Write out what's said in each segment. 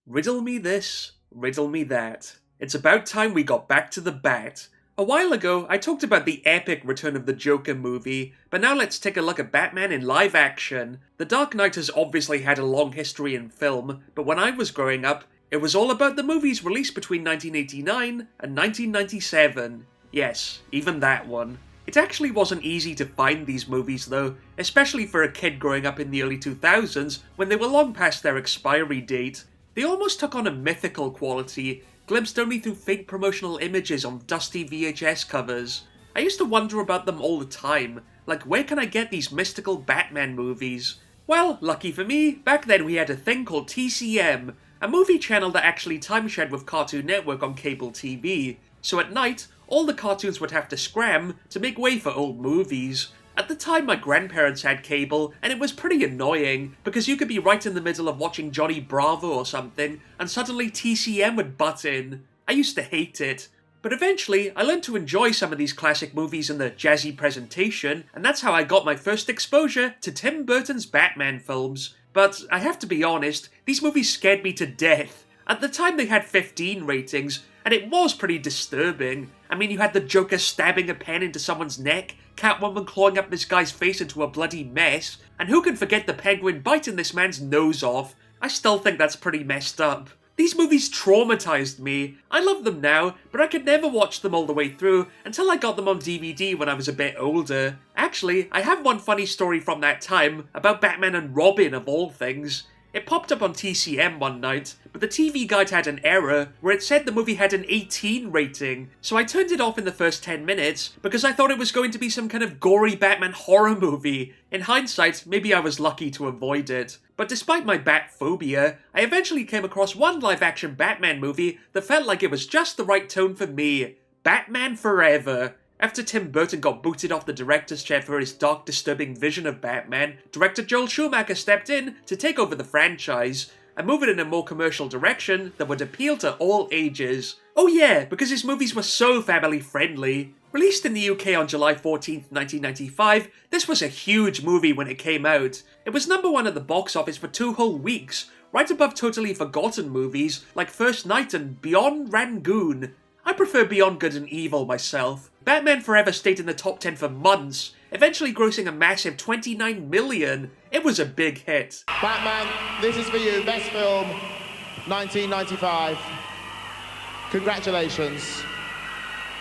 Riddle me this, riddle me that. It's about time we got back to the Bat. A while ago, I talked about the epic return of the Joker movie, but now let's take a look at Batman in live action. The Dark Knight has obviously had a long history in film, but when I was growing up, it was all about the movies released between 1989 and 1997. Yes, even that one. It actually wasn't easy to find these movies though, especially for a kid growing up in the early 2000s when they were long past their expiry date. They almost took on a mythical quality, glimpsed only through fake promotional images on dusty VHS covers. I used to wonder about them all the time, like where can I get these mystical Batman movies? Well, lucky for me, back then we had a thing called TCM, a movie channel that actually timeshared with Cartoon Network on cable TV. So at night, all the cartoons would have to scram to make way for old movies. At the time, my grandparents had cable, and it was pretty annoying, because you could be right in the middle of watching Johnny Bravo or something, and suddenly TCM would butt in. I used to hate it. But eventually, I learned to enjoy some of these classic movies in the jazzy presentation, and that's how I got my first exposure to Tim Burton's Batman films. But I have to be honest, these movies scared me to death. At the time they had 15 ratings, and it was pretty disturbing. I mean, you had the Joker stabbing a pen into someone's neck, Catwoman clawing up this guy's face into a bloody mess, and who can forget the Penguin biting this man's nose off? I still think that's pretty messed up. These movies traumatized me. I love them now, but I could never watch them all the way through until I got them on DVD when I was a bit older. Actually, I have one funny story from that time about Batman and Robin of all things. It popped up on TCM one night, but the TV guide had an error where it said the movie had an 18 rating, so I turned it off in the first 10 minutes because I thought it was going to be some kind of gory Batman horror movie. In hindsight, maybe I was lucky to avoid it. But despite my bat phobia, I eventually came across one live-action Batman movie that felt like it was just the right tone for me. Batman Forever. After Tim Burton got booted off the director's chair for his dark, disturbing vision of Batman, director Joel Schumacher stepped in to take over the franchise and move it in a more commercial direction that would appeal to all ages. Oh yeah, because his movies were so family-friendly. Released in the UK on July 14th, 1995, this was a huge movie when it came out. It was #1 at the box office for 2 whole weeks, right above totally forgotten movies like First Night and Beyond Rangoon. I prefer Beyond Good and Evil myself. Batman Forever stayed in the top 10 for months, eventually grossing a massive $29 million. It was a big hit. Batman, this is for you. Best film, 1995. Congratulations.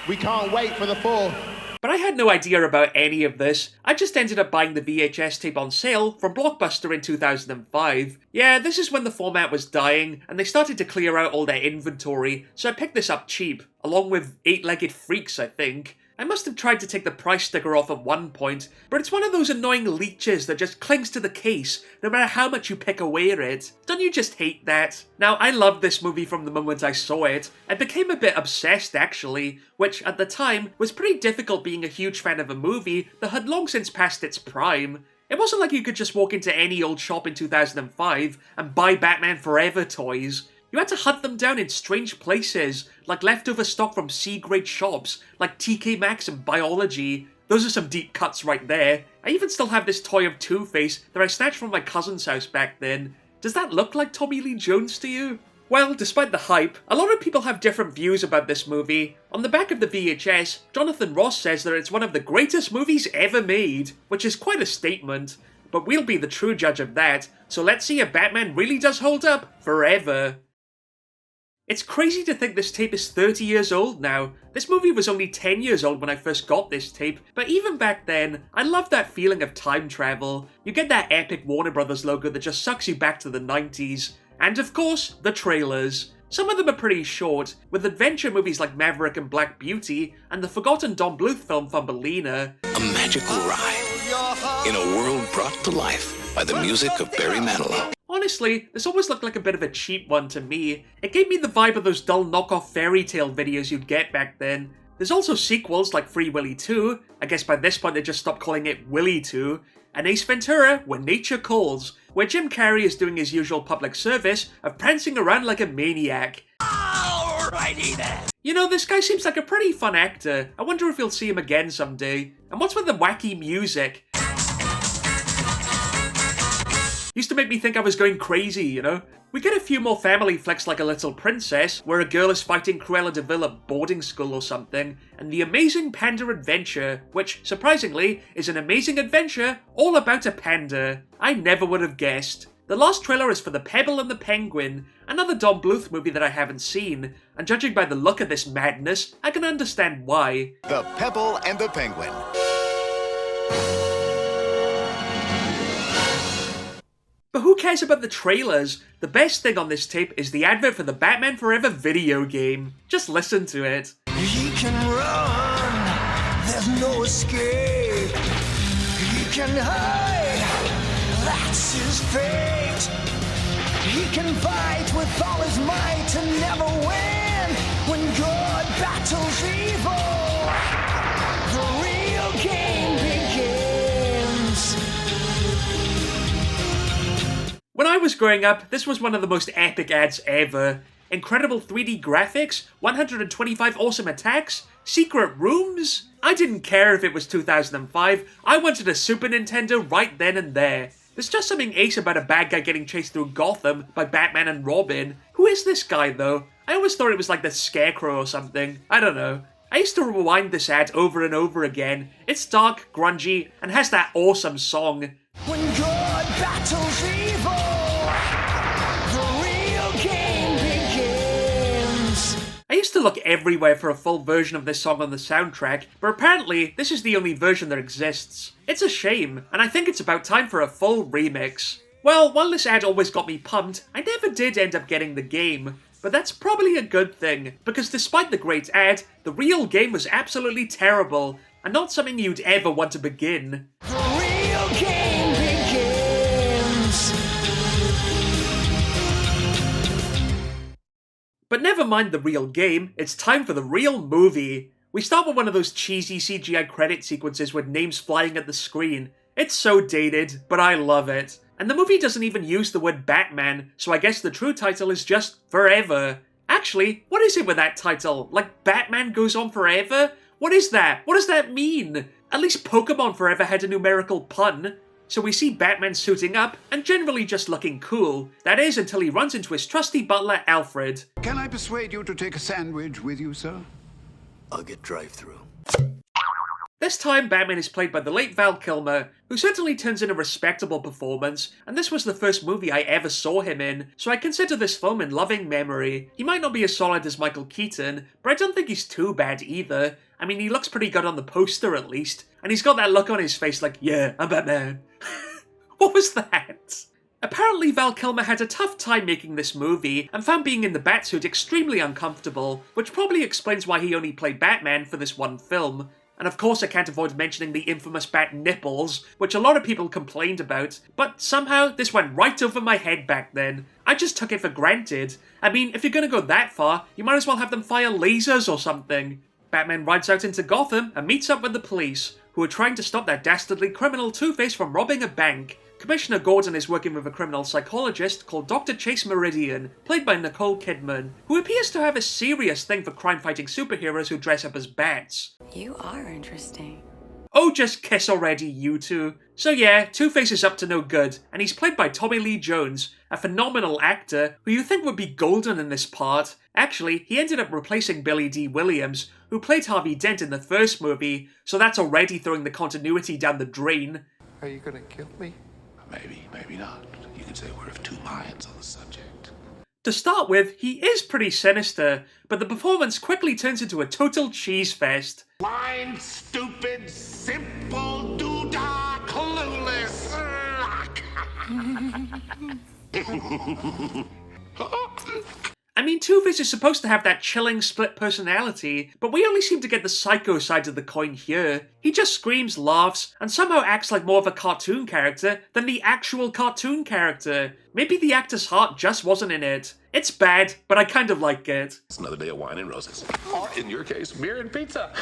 We can't wait for the 4th. But I had no idea about any of this. I just ended up buying the VHS tape on sale from Blockbuster in 2005. Yeah, this is when the format was dying, and they started to clear out all their inventory, so I picked this up cheap, along with Eight-Legged Freaks, I think. I must have tried to take the price sticker off at one point, but it's one of those annoying leeches that just clings to the case, no matter how much you pick away at it. Don't you just hate that? Now, I loved this movie from the moment I saw it. I became a bit obsessed, actually, which, at the time, was pretty difficult being a huge fan of a movie that had long since passed its prime. It wasn't like you could just walk into any old shop in 2005 and buy Batman Forever toys. You had to hunt them down in strange places, like leftover stock from C-grade shops, like TK Maxx and Biology. Those are some deep cuts right there. I even still have this toy of Two-Face that I snatched from my cousin's house back then. Does that look like Tommy Lee Jones to you? Well, despite the hype, a lot of people have different views about this movie. On the back of the VHS, Jonathan Ross says that it's one of the greatest movies ever made, which is quite a statement. But we'll be the true judge of that, so let's see if Batman really does hold up forever. It's crazy to think this tape is 30 years old now. This movie was only 10 years old when I first got this tape, but even back then, I loved that feeling of time travel. You get that epic Warner Brothers logo that just sucks you back to the 90s. And of course, the trailers. Some of them are pretty short, with adventure movies like Maverick and Black Beauty, and the forgotten Don Bluth film Thumbelina. A magical ride in a world brought to life by the music of Barry Manilow. Honestly, this always looked like a bit of a cheap one to me. It gave me the vibe of those dull knockoff fairy tale videos you'd get back then. There's also sequels like Free Willy 2, I guess by this point they just stopped calling it Willy 2, and Ace Ventura, When Nature Calls, where Jim Carrey is doing his usual public service of prancing around like a maniac. Alrighty then! You know, this guy seems like a pretty fun actor. I wonder if we'll see him again someday. And what's with the wacky music? Used to make me think I was going crazy, you know? We get a few more family flicks like A Little Princess, where a girl is fighting Cruella de Vil at boarding school or something, and The Amazing Panda Adventure, which, surprisingly, is an amazing adventure all about a panda. I never would have guessed. The last trailer is for The Pebble and the Penguin, another Don Bluth movie that I haven't seen, and judging by the look of this madness, I can understand why. The Pebble and the Penguin. But who cares about the trailers? The best thing on this tape is the advert for the Batman Forever video game. Just listen to it. He can run, there's no escape. He can hide, that's his fate. He can fight with all his might and never win. When good battles evil, the real game begins. When I was growing up, this was one of the most epic ads ever. Incredible 3D graphics, 125 awesome attacks, secret rooms? I didn't care if it was 2005, I wanted a Super Nintendo right then and there. There's just something ace about a bad guy getting chased through Gotham by Batman and Robin. Who is this guy though? I always thought it was like the Scarecrow or something. I don't know. I used to rewind this ad over and over again. It's dark, grungy, and has that awesome song. When good battles evil, the real game begins. I used to look everywhere for a full version of this song on the soundtrack, but apparently this is the only version that exists. It's a shame, and I think it's about time for a full remix. Well, while this ad always got me pumped, I never did end up getting the game. But that's probably a good thing, because despite the great ad, the real game was absolutely terrible, and not something you'd ever want to begin. The real game begins. But never mind the real game, it's time for the real movie. We start with one of those cheesy CGI credit sequences with names flying at the screen. It's so dated, but I love it. And the movie doesn't even use the word Batman, so I guess the true title is just Forever. Actually, what is it with that title? Like Batman Goes On Forever? What is that? What does that mean? At least Pokemon Forever had a numerical pun. So we see Batman suiting up and generally just looking cool. That is, until he runs into his trusty butler, Alfred. Can I persuade you to take a sandwich with you, sir? I'll get drive-through. This time, Batman is played by the late Val Kilmer, who certainly turns in a respectable performance, and this was the first movie I ever saw him in, so I consider this film in loving memory. He might not be as solid as Michael Keaton, but I don't think he's too bad either. I mean, he looks pretty good on the poster at least, and he's got that look on his face like, yeah, I'm Batman. What was that? Apparently Val Kilmer had a tough time making this movie, and found being in the Bat-suit extremely uncomfortable, which probably explains why he only played Batman for this one film. And of course I can't avoid mentioning the infamous bat nipples, which a lot of people complained about, but somehow this went right over my head back then. I just took it for granted. I mean, if you're gonna go that far, you might as well have them fire lasers or something. Batman rides out into Gotham and meets up with the police, who are trying to stop that dastardly criminal Two-Face from robbing a bank. Commissioner Gordon is working with a criminal psychologist called Dr. Chase Meridian, played by Nicole Kidman, who appears to have a serious thing for crime-fighting superheroes who dress up as bats. You are interesting. Oh, just kiss already, you two. So yeah, Two-Face is up to no good, and he's played by Tommy Lee Jones, a phenomenal actor who you think would be golden in this part. Actually, he ended up replacing Billy D. Williams, who played Harvey Dent in the first movie, so that's already throwing the continuity down the drain. Are you gonna kill me? Maybe, maybe not. You could say we're of two minds on the subject. To start with, he is pretty sinister, but the performance quickly turns into a total cheese fest. Blind, stupid, simple, doodah, clueless. I mean, Two-Face is supposed to have that chilling split personality, but we only seem to get the psycho side of the coin here. He just screams, laughs, and somehow acts like more of a cartoon character than the actual cartoon character. Maybe the actor's heart just wasn't in it. It's bad, but I kind of like it. It's another day of wine and roses. Or, in your case, beer and pizza.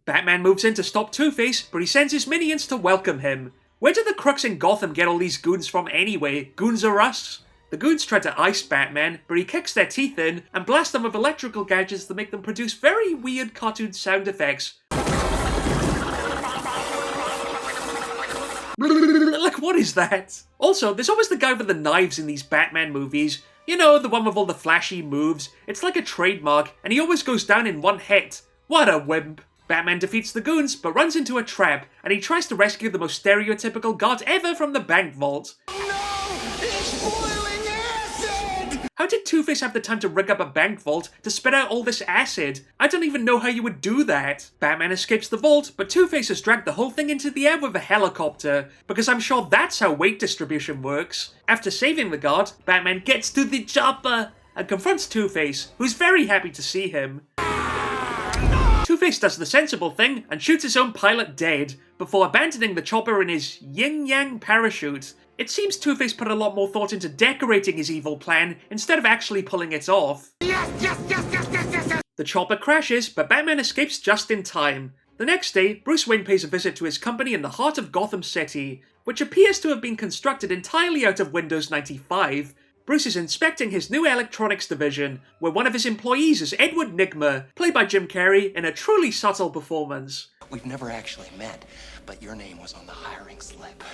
Batman moves in to stop Two-Face, but he sends his minions to welcome him. Where did the crooks in Gotham get all these goons from anyway? Goons are us? The goons try to ice Batman, but he kicks their teeth in and blasts them with electrical gadgets that make them produce very weird cartoon sound effects. Like, what is that? Also, there's always the guy with the knives in these Batman movies. You know, the one with all the flashy moves. It's like a trademark, and he always goes down in one hit. What a wimp. Batman defeats the goons, but runs into a trap, and he tries to rescue the most stereotypical guard ever from the bank vault. How did Two-Face have the time to rig up a bank vault to spit out all this acid? I don't even know how you would do that. Batman escapes the vault, but Two-Face has dragged the whole thing into the air with a helicopter, because I'm sure that's how weight distribution works. After saving the guard, Batman gets to the chopper and confronts Two-Face, who's very happy to see him. Two-Face does the sensible thing and shoots his own pilot dead, before abandoning the chopper in his yin-yang parachute. It seems Two-Face put a lot more thought into decorating his evil plan instead of actually pulling it off. Yes! The chopper crashes, but Batman escapes just in time. The next day, Bruce Wayne pays a visit to his company in the heart of Gotham City, which appears to have been constructed entirely out of Windows 95. Bruce is inspecting his new electronics division, where one of his employees is Edward Nygma, played by Jim Carrey in a truly subtle performance. We've never actually met, but your name was on the hiring slip.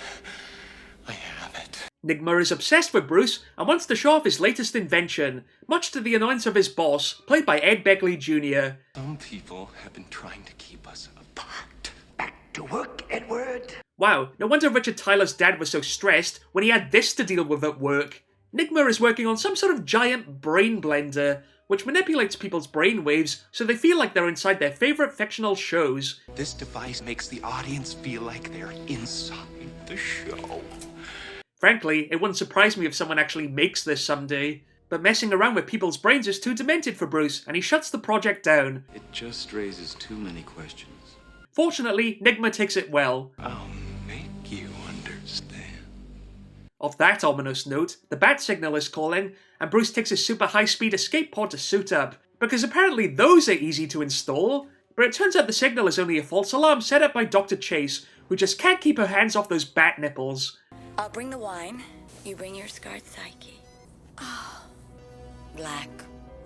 I have it. Nygma is obsessed with Bruce and wants to show off his latest invention, much to the annoyance of his boss, played by Ed Begley Jr. Some people have been trying to keep us apart. Back to work, Edward. Wow, no wonder Richard Tyler's dad was so stressed when he had this to deal with at work. Nygma is working on some sort of giant brain blender, which manipulates people's brainwaves so they feel like they're inside their favorite fictional shows. This device makes the audience feel like they're inside the show. Frankly, it wouldn't surprise me if someone actually makes this someday. But messing around with people's brains is too demented for Bruce, and he shuts the project down. It just raises too many questions. Fortunately, Nygma takes it well. I'll make you understand. Off that ominous note, the bat signal is calling, and Bruce takes his super high-speed escape pod to suit up, because apparently those are easy to install. But it turns out the signal is only a false alarm set up by Dr. Chase, who just can't keep her hands off those bat nipples. I'll bring the wine. You bring your scarred psyche. Oh, black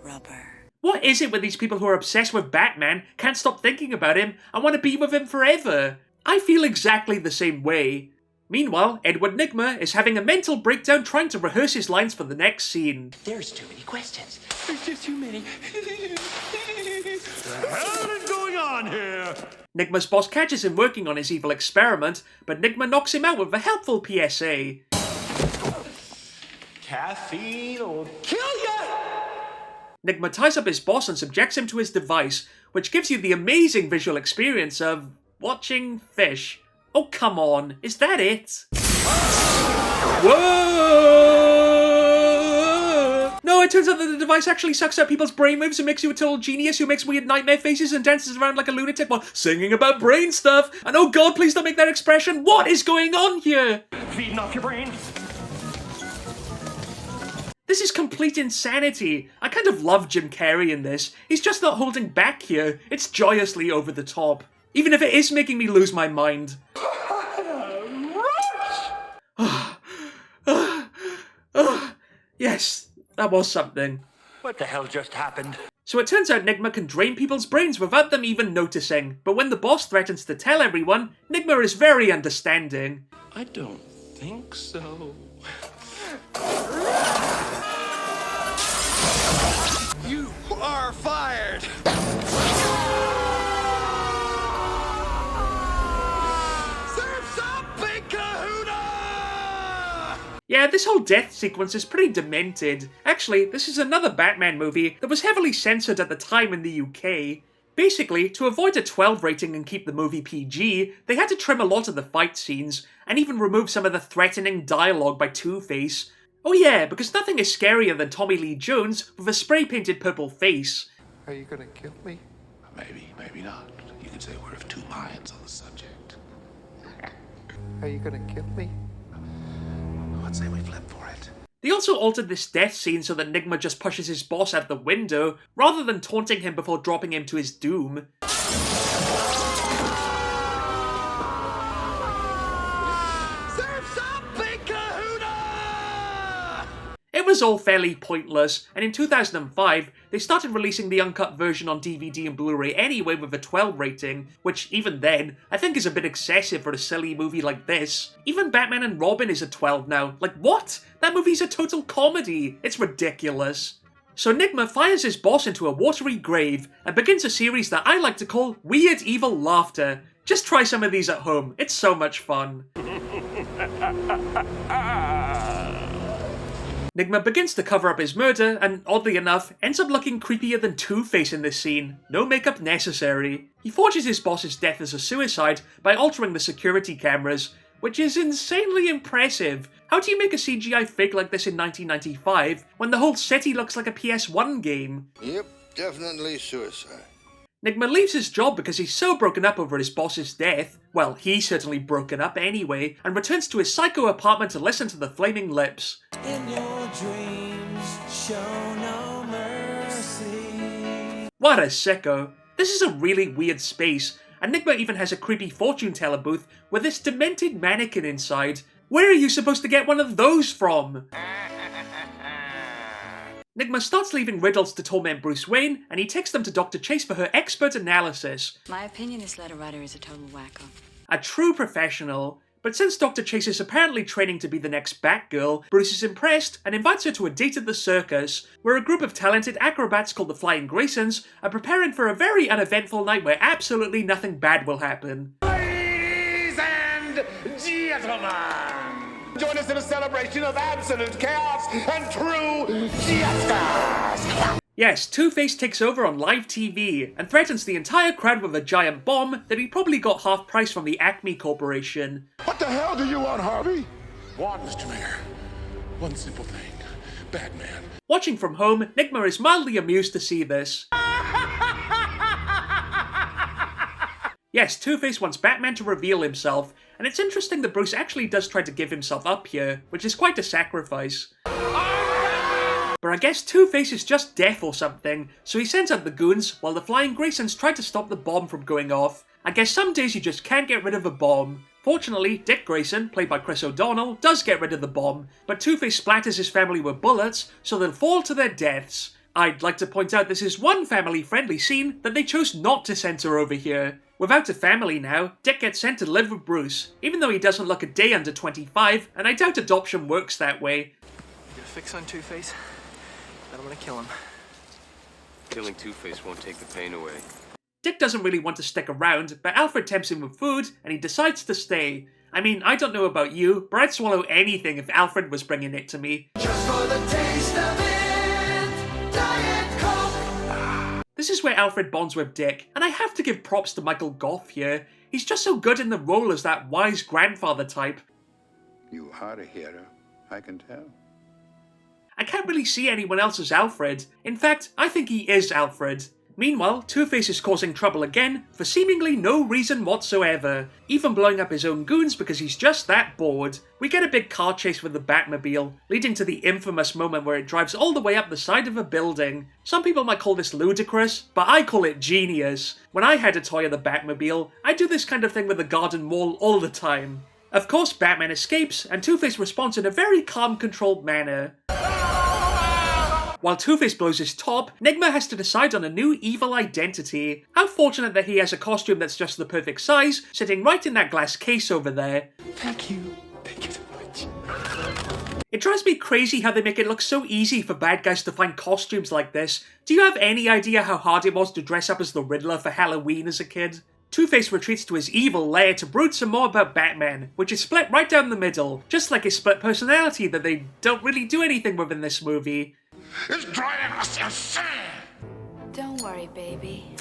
rubber. What is it with these people who are obsessed with Batman, can't stop thinking about him, and want to be with him forever? I feel exactly the same way. Meanwhile, Edward Nygma is having a mental breakdown trying to rehearse his lines for the next scene. There's too many questions. There's just too many. What the hell is going on here? Nygma's boss catches him working on his evil experiment, but Nygma knocks him out with a helpful PSA. Caffeine will kill ya! Nygma ties up his boss and subjects him to his device, which gives you the amazing visual experience of watching fish. Oh, come on. Is that it? Whoa! No, it turns out that the device actually sucks out people's brainwaves and makes you a total genius who makes weird nightmare faces and dances around like a lunatic while singing about brain stuff. And oh god, please don't make that expression. What is going on here? Feeding off your brain. This is complete insanity. I kind of love Jim Carrey in this. He's just not holding back here. It's joyously over the top. Even if it is making me lose my mind. Yes, that was something. What the hell just happened? So it turns out Nygma can drain people's brains without them even noticing. But when the boss threatens to tell everyone, Nygma is very understanding. I don't think so. You are fired! Yeah, this whole death sequence is pretty demented. Actually, this is another Batman movie that was heavily censored at the time in the UK. Basically, to avoid a 12 rating and keep the movie PG, they had to trim a lot of the fight scenes, and even remove some of the threatening dialogue by Two-Face. Oh yeah, because nothing is scarier than Tommy Lee Jones with a spray-painted purple face. Are you gonna kill me? Maybe, maybe not. You could say we're of two minds on the subject. Are you gonna kill me? Let's say we flip for it. They also altered this death scene so that Nygma just pushes his boss out the window, rather than taunting him before dropping him to his doom. It was was all fairly pointless, and in 2005, they started releasing the uncut version on DVD and Blu-ray anyway with a 12 rating, which even then, I think is a bit excessive for a silly movie like this. Even Batman and Robin is a 12 now. Like, what? That movie's a total comedy. It's ridiculous. So Nigma fires his boss into a watery grave and begins a series that I like to call Weird Evil Laughter. Just try some of these at home. It's so much fun. Nigma begins to cover up his murder and, oddly enough, ends up looking creepier than Two-Face in this scene. No makeup necessary. He forges his boss's death as a suicide by altering the security cameras, which is insanely impressive. How do you make a CGI fig like this in 1995 when the whole city looks like a PS1 game? Yep, definitely suicide. Nigma leaves his job because he's so broken up over his boss's death, well, he's certainly broken up anyway, and returns to his psycho apartment to listen to the Flaming Lips. In your dreams, show no mercy. What a sicko. This is a really weird space, and Nigma even has a creepy fortune teller booth with this demented mannequin inside. Where are you supposed to get one of those from? Nigma starts leaving riddles to torment Bruce Wayne, and he takes them to Dr. Chase for her expert analysis. My opinion, this letter writer is a total wacko. A true professional. But since Dr. Chase is apparently training to be the next Batgirl, Bruce is impressed and invites her to a date at the circus, where a group of talented acrobats called the Flying Graysons are preparing for a very uneventful night where absolutely nothing bad will happen. Ladies and gentlemen, join us in a celebration of absolute chaos and true fiestas. Yes, Two-Face takes over on live TV and threatens the entire crowd with a giant bomb that he probably got half price from the Acme Corporation. What the hell do you want, Harvey? One, Mr. Mayor. One simple thing. Batman. Watching from home, Nigma is mildly amused to see this. Yes, Two-Face wants Batman to reveal himself, and it's interesting that Bruce actually does try to give himself up here, which is quite a sacrifice. But I guess Two-Face is just deaf or something, so he sends out the goons while the Flying Graysons try to stop the bomb from going off. I guess some days you just can't get rid of a bomb. Fortunately, Dick Grayson, played by Chris O'Donnell, does get rid of the bomb, but Two-Face splatters his family with bullets, so they'll fall to their deaths. I'd like to point out this is one family-friendly scene that they chose not to censor over here. Without a family now, Dick gets sent to live with Bruce, even though he doesn't look a day under 25, and I doubt adoption works that way. You got a fix on Two-Face? Then I'm gonna kill him. Killing Two-Face won't take the pain away. Dick doesn't really want to stick around, but Alfred tempts him with food, and he decides to stay. I mean, I don't know about you, but I'd swallow anything if Alfred was bringing it to me. Just for the taste of it, Diet Coke. This is where Alfred bonds with Dick, and I have to give props to Michael Goff here. He's just so good in the role as that wise grandfather type. You hard a hitter, I can tell. I can't really see anyone else as Alfred. In fact, I think he is Alfred. Meanwhile, Two-Face is causing trouble again for seemingly no reason whatsoever, even blowing up his own goons because he's just that bored. We get a big car chase with the Batmobile, leading to the infamous moment where it drives all the way up the side of a building. Some people might call this ludicrous, but I call it genius. When I had a toy of the Batmobile, I do this kind of thing with the garden wall all the time. Of course, Batman escapes, and Two-Face responds in a very calm, controlled manner. While Two-Face blows his top, Nigma has to decide on a new evil identity. How fortunate that he has a costume that's just the perfect size, sitting right in that glass case over there. Thank you. Thank you so much. It drives me crazy how they make it look so easy for bad guys to find costumes like this. Do you have any idea how hard it was to dress up as the Riddler for Halloween as a kid? Two-Face retreats to his evil lair to brood some more about Batman, which is split right down the middle, just like his split personality that they don't really do anything with in this movie. It's driving us insane! Don't worry, baby.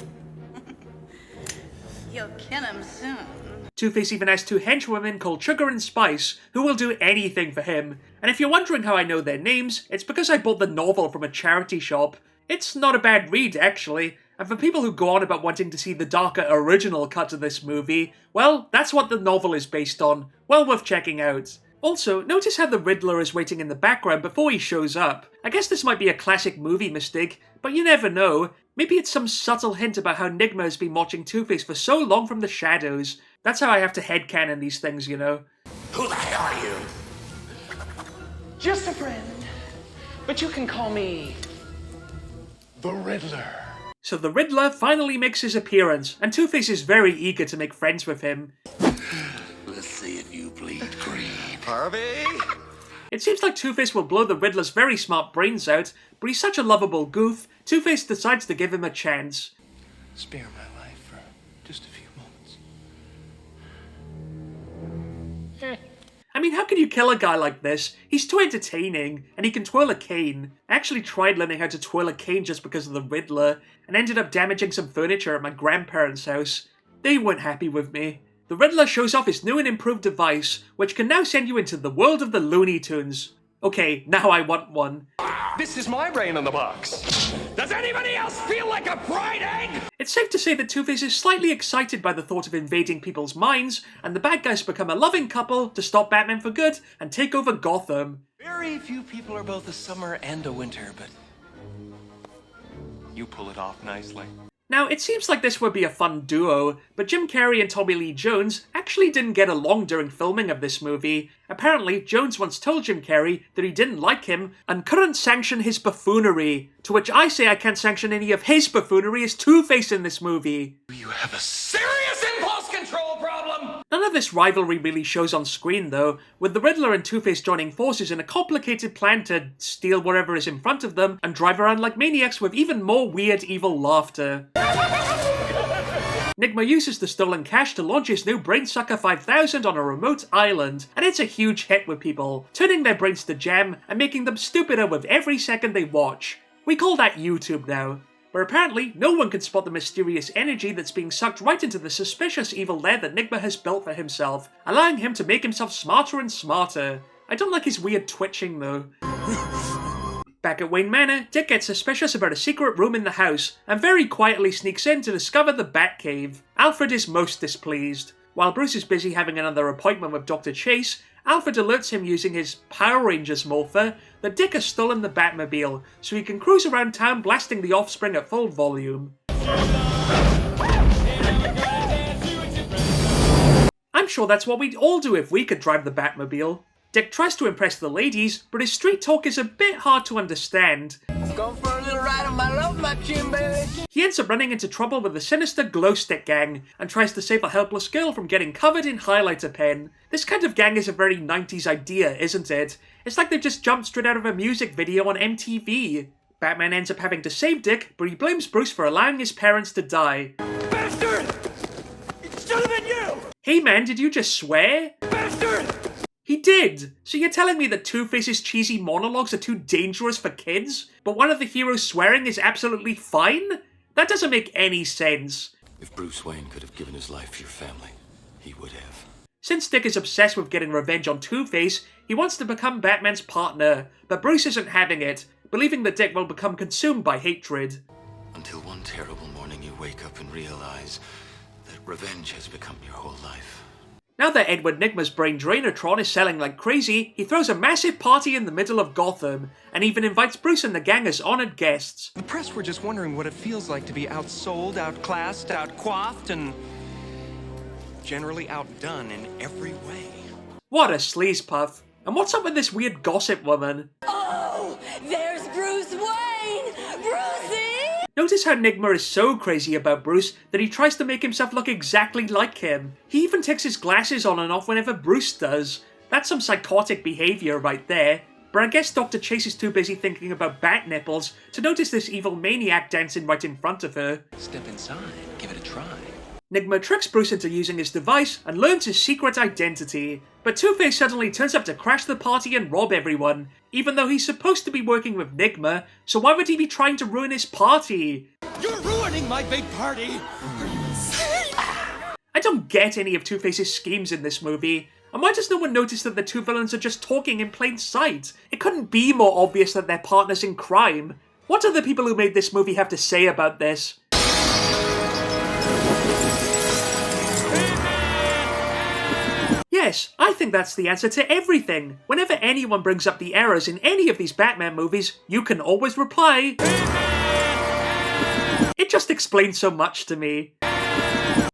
You'll kill him soon. Two-Face even has two henchwomen called Sugar and Spice, who will do anything for him. And if you're wondering how I know their names, it's because I bought the novel from a charity shop. It's not a bad read, actually. And for people who go on about wanting to see the darker original cut of this movie, well, that's what the novel is based on. Well worth checking out. Also, notice how the Riddler is waiting in the background before he shows up. I guess this might be a classic movie mistake, but you never know. Maybe it's some subtle hint about how Nigma has been watching Two-Face for so long from the shadows. That's how I have to headcanon these things, you know. Who the hell are you? Just a friend. But you can call me The Riddler. So the Riddler finally makes his appearance, and Two-Face is very eager to make friends with him. Let's see if you bleed green. Harvey! It seems like Two-Face will blow the Riddler's very smart brains out, but he's such a lovable goof, Two-Face decides to give him a chance. Spare my life for just a few moments. I mean, how can you kill a guy like this? He's too entertaining, and he can twirl a cane. I actually tried learning how to twirl a cane just because of the Riddler, and ended up damaging some furniture at my grandparents' house. They weren't happy with me. The Riddler shows off his new and improved device, which can now send you into the world of the Looney Tunes. Okay, now I want one. This is my brain on the box. Does anybody else feel like a fried egg? It's safe to say that Two-Face is slightly excited by the thought of invading people's minds, and the bad guys become a loving couple to stop Batman for good and take over Gotham. Very few people are both a summer and a winter, but you pull it off nicely. Now, it seems like this would be a fun duo, but Jim Carrey and Tommy Lee Jones actually didn't get along during filming of this movie. Apparently, Jones once told Jim Carrey that he didn't like him and couldn't sanction his buffoonery, to which I say I can't sanction any of his buffoonery as Two-Face in this movie. You have a serious impulse control problem! None of this rivalry really shows on screen though, with the Riddler and Two-Face joining forces in a complicated plan to steal whatever is in front of them and drive around like maniacs with even more weird evil laughter. Nigma uses the stolen cash to launch his new Brainsucker 5000 on a remote island, and it's a huge hit with people, turning their brains to jam and making them stupider with every second they watch. We call that YouTube now. Where apparently no one can spot the mysterious energy that's being sucked right into the suspicious evil lair that Nigma has built for himself, allowing him to make himself smarter and smarter. I don't like his weird twitching though. Back at Wayne Manor, Dick gets suspicious about a secret room in the house, and very quietly sneaks in to discover the Batcave. Alfred is most displeased. While Bruce is busy having another appointment with Dr. Chase, Alfred alerts him using his Power Rangers morpher that Dick has stolen the Batmobile, so he can cruise around town blasting the Offspring at full volume. I'm sure that's what we'd all do if we could drive the Batmobile. Dick tries to impress the ladies, but his street talk is a bit hard to understand. Go for a little ride on my love machine, baby. He ends up running into trouble with the sinister glow stick gang, and tries to save a helpless girl from getting covered in highlighter pen. This kind of gang is a very 90s idea, isn't it? It's like they've just jumped straight out of a music video on MTV. Batman ends up having to save Dick, but he blames Bruce for allowing his parents to die. Bastard! It should have been you! Hey man, did you just swear? Bastard! He did! So you're telling me that Two-Face's cheesy monologues are too dangerous for kids, but one of the heroes swearing is absolutely fine? That doesn't make any sense. If Bruce Wayne could have given his life for your family, he would have. Since Dick is obsessed with getting revenge on Two-Face, he wants to become Batman's partner, but Bruce isn't having it, believing that Dick will become consumed by hatred. Until one terrible morning you wake up and realize that revenge has become your whole life. Now that Edward Nigma's brain Drainotron is selling like crazy, he throws a massive party in the middle of Gotham, and even invites Bruce and the gang as honoured guests. The press were just wondering what it feels like to be outsold, outclassed, outcoiffed, and generally outdone in every way. What a sleaze puff. And what's up with this weird gossip woman? Oh, there's Bruce Wayne! Brucey! Notice how Nigma is so crazy about Bruce that he tries to make himself look exactly like him. He even takes his glasses on and off whenever Bruce does. That's some psychotic behaviour right there. But I guess Dr. Chase is too busy thinking about bat nipples to notice this evil maniac dancing right in front of her. Step inside, give it a try. Nigma tricks Bruce into using his device and learns his secret identity. But Two-Face suddenly turns up to crash the party and rob everyone, even though he's supposed to be working with Nigma, so why would he be trying to ruin his party? You're ruining my big party! I don't get any of Two-Face's schemes in this movie. And why does no one notice that the two villains are just talking in plain sight? It couldn't be more obvious that they're partners in crime. What do the people who made this movie have to say about this? Yes, I think that's the answer to everything. Whenever anyone brings up the errors in any of these Batman movies, you can always reply, It just explains so much to me.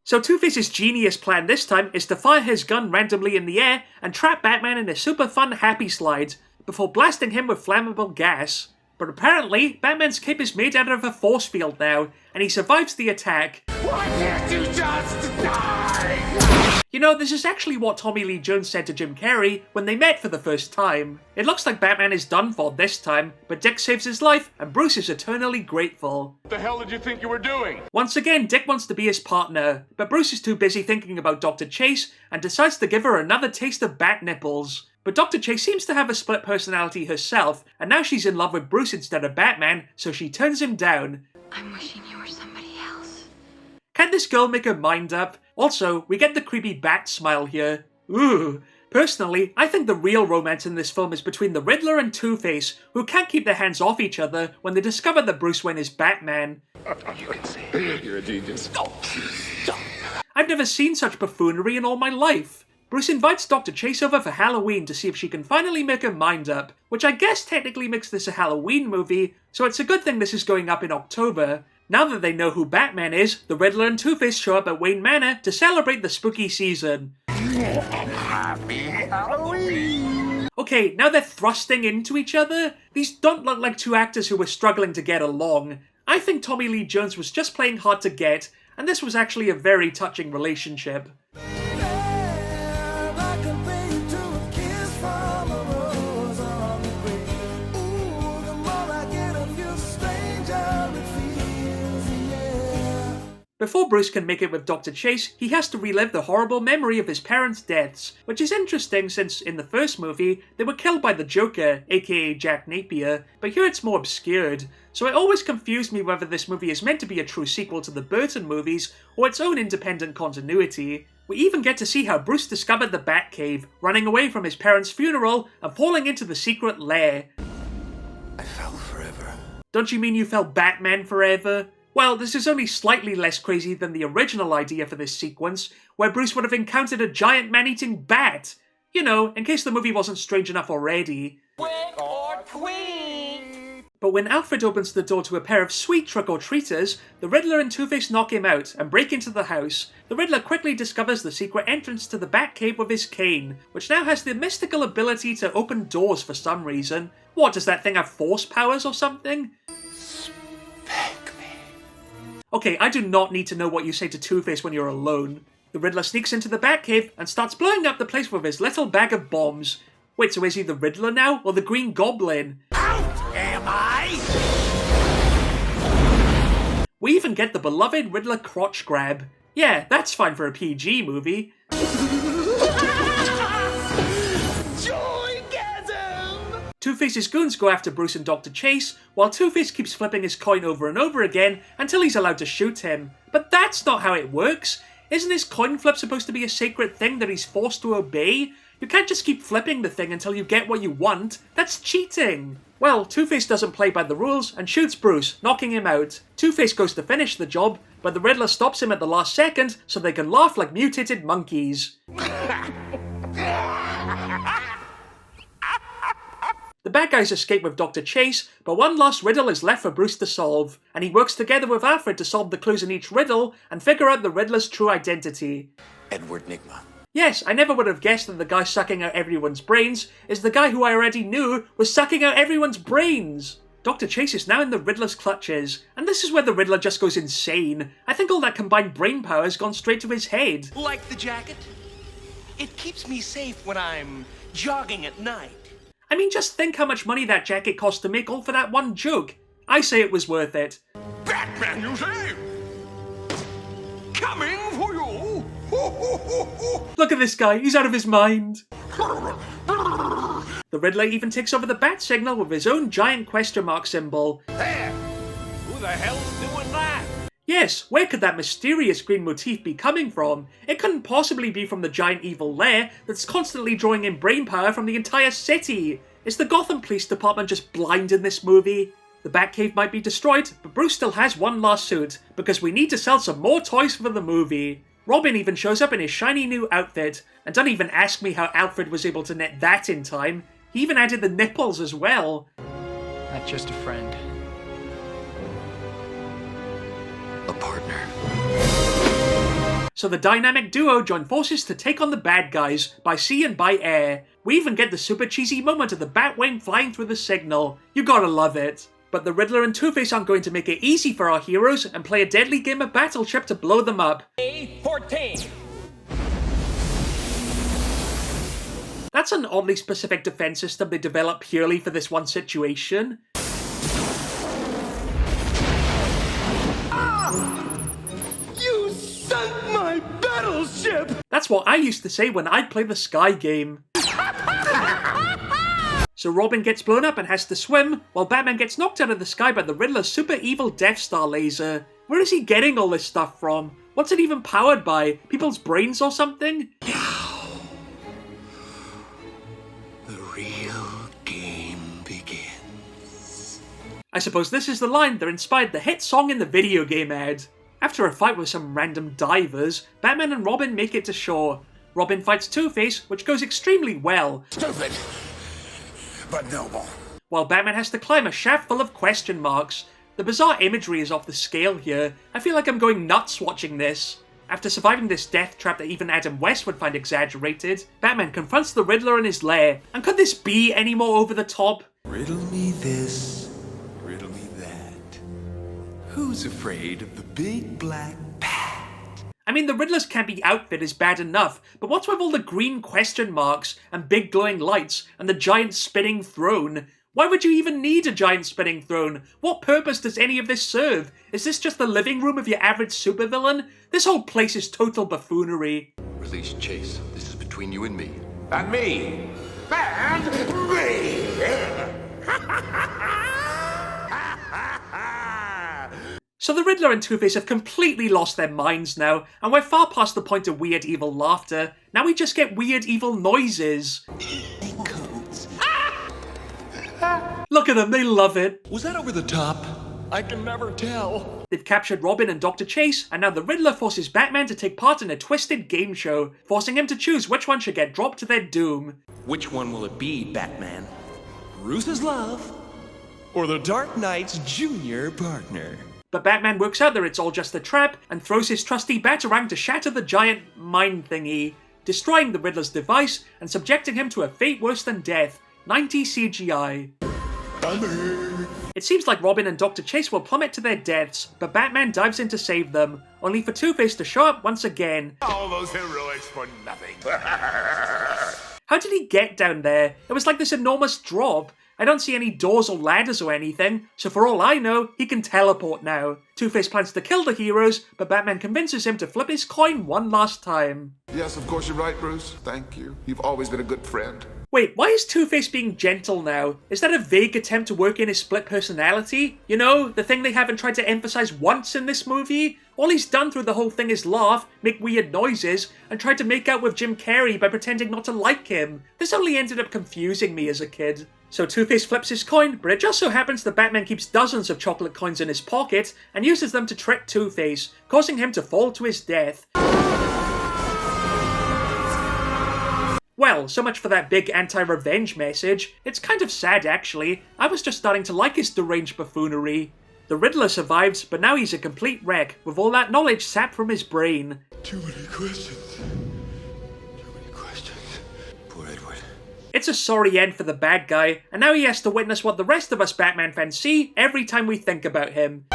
So Two-Face's genius plan this time is to fire his gun randomly in the air and trap Batman in a super fun happy slide. before blasting him with flammable gas. But apparently, Batman's cape is made out of a force field now, and he survives the attack. Why can't you just die? You know, this is actually what Tommy Lee Jones said to Jim Carrey when they met for the first time. It looks like Batman is done for this time, but Dick saves his life, and Bruce is eternally grateful. What the hell did you think you were doing? Once again, Dick wants to be his partner, but Bruce is too busy thinking about Dr. Chase and decides to give her another taste of bat nipples. But Dr. Chase seems to have a split personality herself, and now she's in love with Bruce instead of Batman, so she turns him down. I'm wishing you were somebody else. Can this girl make her mind up? Also, we get the creepy bat smile here. Ooh. Personally, I think the real romance in this film is between the Riddler and Two-Face, who can't keep their hands off each other when they discover that Bruce Wayne is Batman. You can say it. You're a genius. Stop. I've never seen such buffoonery in all my life. Bruce invites Dr. Chase over for Halloween to see if she can finally make her mind up, which I guess technically makes this a Halloween movie, so it's a good thing this is going up in October. Now that they know who Batman is, the Riddler and Two-Face show up at Wayne Manor to celebrate the spooky season. Happy Halloween! Okay, now they're thrusting into each other? These don't look like two actors who were struggling to get along. I think Tommy Lee Jones was just playing hard to get, and this was actually a very touching relationship. Before Bruce can make it with Dr. Chase, he has to relive the horrible memory of his parents' deaths, which is interesting since in the first movie, they were killed by the Joker, aka Jack Napier, but here it's more obscured, so it always confused me whether this movie is meant to be a true sequel to the Burton movies, or its own independent continuity. We even get to see how Bruce discovered the Batcave, running away from his parents' funeral and falling into the secret lair. I fell forever. Don't you mean you fell Batman forever? Well, this is only slightly less crazy than the original idea for this sequence, where Bruce would have encountered a giant man-eating bat. You know, in case the movie wasn't strange enough already. Trick or treat! But when Alfred opens the door to a pair of sweet trick-or-treaters, the Riddler and Two-Face knock him out and break into the house. The Riddler quickly discovers the secret entrance to the Batcave with his cane, which now has the mystical ability to open doors for some reason. What, does that thing have force powers or something? Okay, I do not need to know what you say to Two-Face when you're alone. The Riddler sneaks into the Batcave and starts blowing up the place with his little bag of bombs. Wait, so is he the Riddler now, or the Green Goblin? Out am I? We even get the beloved Riddler crotch grab. Yeah, that's fine for a PG movie. Two-Face's goons go after Bruce and Dr. Chase, while Two-Face keeps flipping his coin over and over again until he's allowed to shoot him. But that's not how it works. Isn't his coin flip supposed to be a sacred thing that he's forced to obey? You can't just keep flipping the thing until you get what you want. That's cheating. Well, Two-Face doesn't play by the rules and shoots Bruce, knocking him out. Two-Face goes to finish the job, but the Riddler stops him at the last second so they can laugh like mutated monkeys. The bad guys escape with Dr. Chase, but one last riddle is left for Bruce to solve, and he works together with Alfred to solve the clues in each riddle and figure out the Riddler's true identity. Edward Nygma. Yes, I never would have guessed that the guy sucking out everyone's brains is the guy who I already knew was sucking out everyone's brains. Dr. Chase is now in the Riddler's clutches, and this is where the Riddler just goes insane. I think all that combined brain power has gone straight to his head. Like the jacket? It keeps me safe when I'm jogging at night. I mean, just think how much money that jacket cost to make all for that one joke. I say it was worth it. Batman, you say? Coming for you! Look at this guy, he's out of his mind. The Riddler even takes over the bat signal with his own giant question mark symbol. There! Who the hell's doing that? Yes, where could that mysterious green motif be coming from? It couldn't possibly be from the giant evil lair that's constantly drawing in brainpower from the entire city. Is the Gotham Police Department just blind in this movie? The Batcave might be destroyed, but Bruce still has one last suit, because we need to sell some more toys for the movie. Robin even shows up in his shiny new outfit, and don't even ask me how Alfred was able to knit that in time. He even added the nipples as well. Not just a friend. A partner. So the dynamic duo join forces to take on the bad guys by sea and by air. We even get the super cheesy moment of the Batwing flying through the signal. You gotta love it. But the Riddler and Two-Face aren't going to make it easy for our heroes and play a deadly game of Battleship to blow them up. A14. That's an oddly specific defense system they developed purely for this one situation. You sunk my battleship! That's what I used to say when I'd play the Sky game. So Robin gets blown up and has to swim, while Batman gets knocked out of the sky by the Riddler's super evil Death Star laser. Where is he getting all this stuff from? What's it even powered by? People's brains or something? Now, the real game begins. I suppose this is the line that inspired the hit song in the video game ad. After a fight with some random divers, Batman and Robin make it to shore. Robin fights Two-Face, which goes extremely well. Stupid, but noble. While Batman has to climb a shaft full of question marks. The bizarre imagery is off the scale here. I feel like I'm going nuts watching this. After surviving this death trap that even Adam West would find exaggerated, Batman confronts the Riddler in his lair. And could this be any more over the top? Riddle me this, riddle me that. Who's afraid of the big black bat? I mean, the Riddler's campy outfit is bad enough, but what's with all the green question marks and big glowing lights and the giant spinning throne? Why would you even need a giant spinning throne? What purpose does any of this serve? Is this just the living room of your average supervillain? This whole place is total buffoonery. Release Chase. This is between you and me. And me. And me. So the Riddler and Two-Face have completely lost their minds now, and we're far past the point of weird evil laughter. Now we just get weird evil noises. Look at them, they love it. Was that over the top? I can never tell. They've captured Robin and Dr. Chase, and now the Riddler forces Batman to take part in a twisted game show, forcing him to choose which one should get dropped to their doom. Which one will it be, Batman? Bruce's love? Or the Dark Knight's junior partner? But Batman works out that it's all just a trap, and throws his trusty Batarang to shatter the giant mind thingy, destroying the Riddler's device, and subjecting him to a fate worse than death, 90 CGI. Bummer. It seems like Robin and Dr. Chase will plummet to their deaths, but Batman dives in to save them, only for Two-Face to show up once again. All those heroics for nothing. How did he get down there? It was like this enormous drop. I don't see any doors or ladders or anything, so for all I know, he can teleport now. Two-Face plans to kill the heroes, but Batman convinces him to flip his coin one last time. Yes, of course you're right, Bruce. Thank you. You've always been a good friend. Wait, why is Two-Face being gentle now? Is that a vague attempt to work in his split personality? You know, the thing they haven't tried to emphasize once in this movie? All he's done through the whole thing is laugh, make weird noises, and try to make out with Jim Carrey by pretending not to like him. This only ended up confusing me as a kid. So Two-Face flips his coin, but it just so happens that Batman keeps dozens of chocolate coins in his pocket and uses them to trick Two-Face, causing him to fall to his death. Well, so much for that big anti-revenge message. It's kind of sad, actually. I was just starting to like his deranged buffoonery. The Riddler survives, but now he's a complete wreck, with all that knowledge sapped from his brain. Too many questions. Too many questions. Poor Edward. It's a sorry end for the bad guy, and now he has to witness what the rest of us Batman fans see every time we think about him.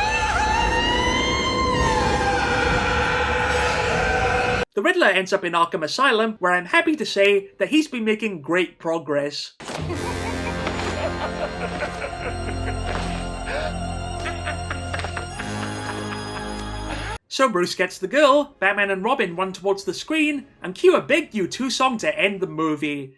The Riddler ends up in Arkham Asylum, where I'm happy to say that he's been making great progress. So Bruce gets the girl, Batman and Robin run towards the screen, and cue a big U2 song to end the movie.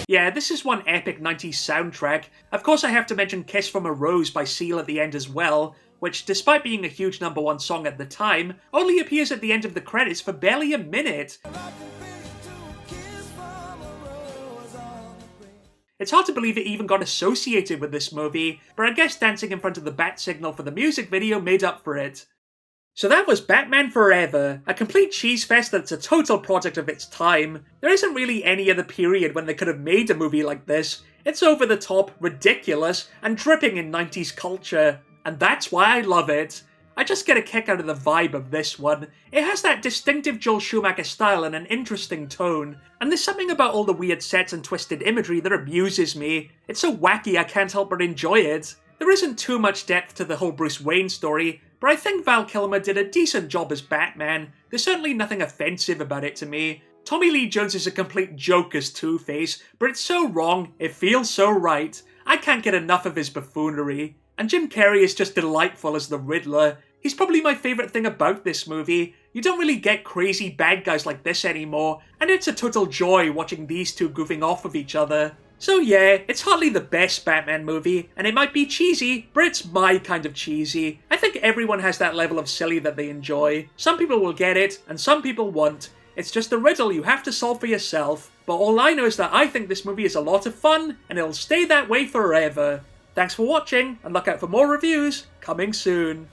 Yeah, this is one epic 90s soundtrack. Of course I have to mention Kiss from a Rose by Seal at the end as well, which, despite being a huge #1 song at the time, only appears at the end of the credits for barely a minute. It's hard to believe it even got associated with this movie, but I guess dancing in front of the bat signal for the music video made up for it. So that was Batman Forever, a complete cheese fest that's a total product of its time. There isn't really any other period when they could have made a movie like this. It's over the top, ridiculous, and dripping in 90s culture. and that's why I love it. I just get a kick out of the vibe of this one. It has that distinctive Joel Schumacher style and an interesting tone, and there's something about all the weird sets and twisted imagery that amuses me. It's so wacky I can't help but enjoy it. There isn't too much depth to the whole Bruce Wayne story, but I think Val Kilmer did a decent job as Batman. There's certainly nothing offensive about it to me. Tommy Lee Jones is a complete joke as Two-Face, but it's so wrong, it feels so right. I can't get enough of his buffoonery. And Jim Carrey is just delightful as the Riddler. He's probably my favourite thing about this movie. You don't really get crazy bad guys like this anymore, and it's a total joy watching these two goofing off with each other. So yeah, it's hardly the best Batman movie, and it might be cheesy, but it's my kind of cheesy. I think everyone has that level of silly that they enjoy. Some people will get it, and some people won't. It's just a riddle you have to solve for yourself. But all I know is that I think this movie is a lot of fun, and it'll stay that way forever. Thanks for watching, and look out for more reviews coming soon.